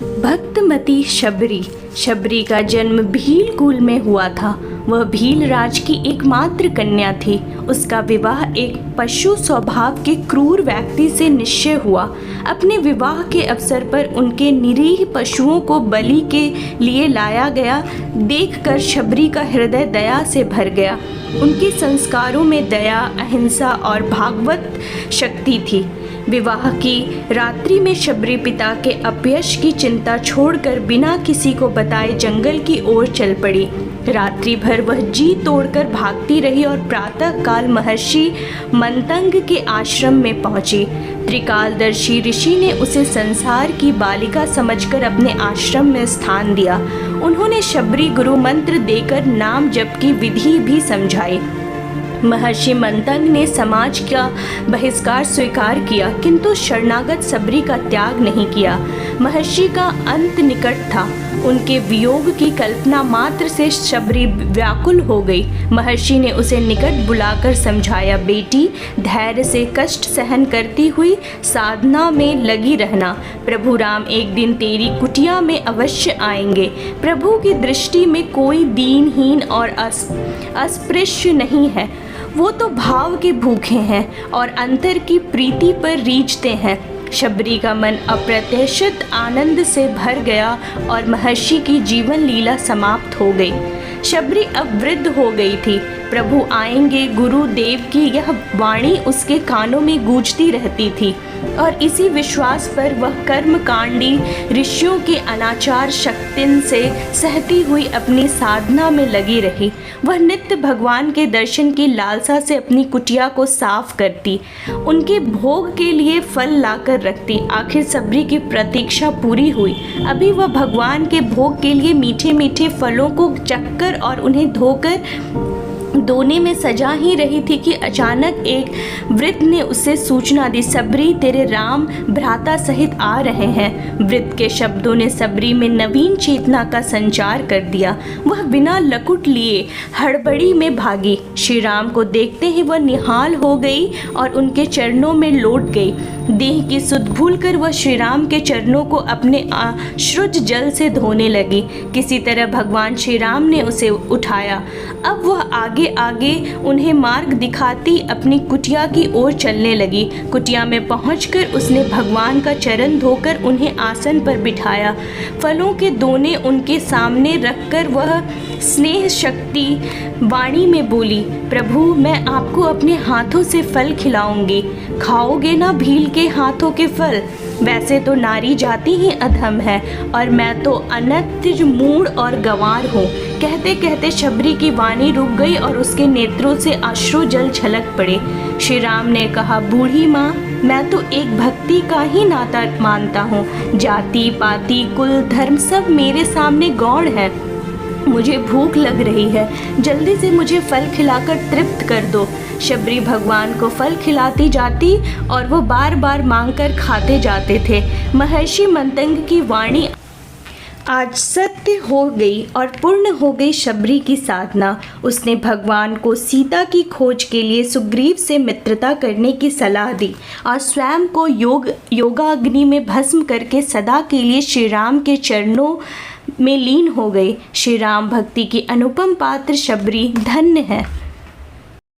भक्तमती शबरी। शबरी का जन्म भील कुल में हुआ था। वह भील राज की एकमात्र कन्या थी। उसका विवाह एक पशु स्वभाव के क्रूर व्यक्ति से निश्चय हुआ। अपने विवाह के अवसर पर उनके निरीह पशुओं को बलि के लिए लाया गया देखकर शबरी का हृदय दया से भर गया। उनके संस्कारों में दया, अहिंसा और भागवत शक्ति थी। विवाह की रात्रि में शबरी पिता के अपयश की चिंता छोड़कर बिना किसी को बताए जंगल की ओर चल पड़ी। रात्रि भर वह जी तोड़कर भागती रही और प्रातः काल महर्षि मंतंग के आश्रम में पहुंची। त्रिकालदर्शी ऋषि ने उसे संसार की बालिका समझकर अपने आश्रम में स्थान दिया। उन्होंने शबरी गुरु मंत्र देकर नाम जप की विधि भी समझाई। महर्षि मंतंग ने समाज का बहिष्कार स्वीकार किया, किंतु शरणागत शबरी का त्याग नहीं किया। महर्षि का अंत निकट था। उनके वियोग की कल्पना मात्र से शबरी व्याकुल हो गई। महर्षि ने उसे निकट बुलाकर समझाया, बेटी, धैर्य से कष्ट सहन करती हुई साधना में लगी रहना। प्रभु राम एक दिन तेरी कुटिया में अवश्य आएंगे। प्रभु की दृष्टि में कोई दीनहीन और अस्पृश्य नहीं है। वो तो भाव के भूखे हैं और अंतर की प्रीति पर रीझते हैं। शबरी का मन अप्रत्याशित आनंद से भर गया और महर्षि की जीवन लीला समाप्त हो गई। शबरी अब वृद्ध हो गई थी। प्रभु आएंगे गुरुदेव की यह वाणी उसके कानों में गूंजती रहती थी और इसी विश्वास पर वह कर्मकांडी ऋषियों के अनाचार शक्तिन से सहती हुई अपनी साधना में लगी रही। वह नित्य भगवान के दर्शन की लालसा से अपनी कुटिया को साफ करती, उनके भोग के लिए फल लाकर रखती। आखिर शबरी की प्रतीक्षा पूरी हुई। अभी वह भगवान के भोग के लिए मीठे मीठे फलों को चखकर और उन्हें धोकर दोने में सजा ही रही थी कि अचानक एक वृद्ध ने उसे सूचना दी, शबरी, तेरे राम भ्राता सहित आ रहे हैं। वृद्ध के शब्दों ने शबरी में नवीन चेतना का संचार कर दिया। वह बिना लकुट लिए हड़बड़ी में भागी। श्री राम को देखते ही वह निहाल हो गई और उनके चरणों में लौट गई। देह की सुध भूलकर वह श्री राम के चरणों को अपने अश्रुज जल से धोने लगी। किसी तरह भगवान श्री राम ने उसे उठाया। अब वह आगे आगे उन्हें मार्ग दिखाती अपनी कुटिया की ओर चलने लगी। कुटिया में पहुंचकर उसने भगवान का चरण धोकर उन्हें आसन पर बिठाया। फलों के दोने उनके सामने रखकर वह स्नेह शक्ति वाणी में बोली, प्रभु, मैं आपको अपने हाथों से फल खिलाऊंगी। खाओगे ना भील के हाथों के फल? वैसे तो नारी जाति ही अधम है और मैं तो अनत्र मूढ़ और गंवार हूँ। कहते कहते शबरी की वाणी रुक गई और उसके नेत्रों से अश्रु जल छलक पड़े। श्री राम ने कहा, बूढ़ी माँ, मैं तो एक भक्ति का ही नाता मानता हूँ। जाति पाति कुल धर्म सब मेरे सामने गौण है। मुझे भूख लग रही है, जल्दी से मुझे फल खिलाकर तृप्त कर दो। शबरी भगवान को फल खिलाती जाती और वो बार बार मांगकर खाते जाते थे। महर्षि मंतंग की वाणी आज सत्य हो गई और पूर्ण हो गई शबरी की साधना। उसने भगवान को सीता की खोज के लिए सुग्रीव से मित्रता करने की सलाह दी और स्वयं को योगाग्नि में भस्म करके सदा के लिए श्री राम के चरणों में लीन हो गई। श्री राम भक्ति की अनुपम पात्र शबरी धन्य है।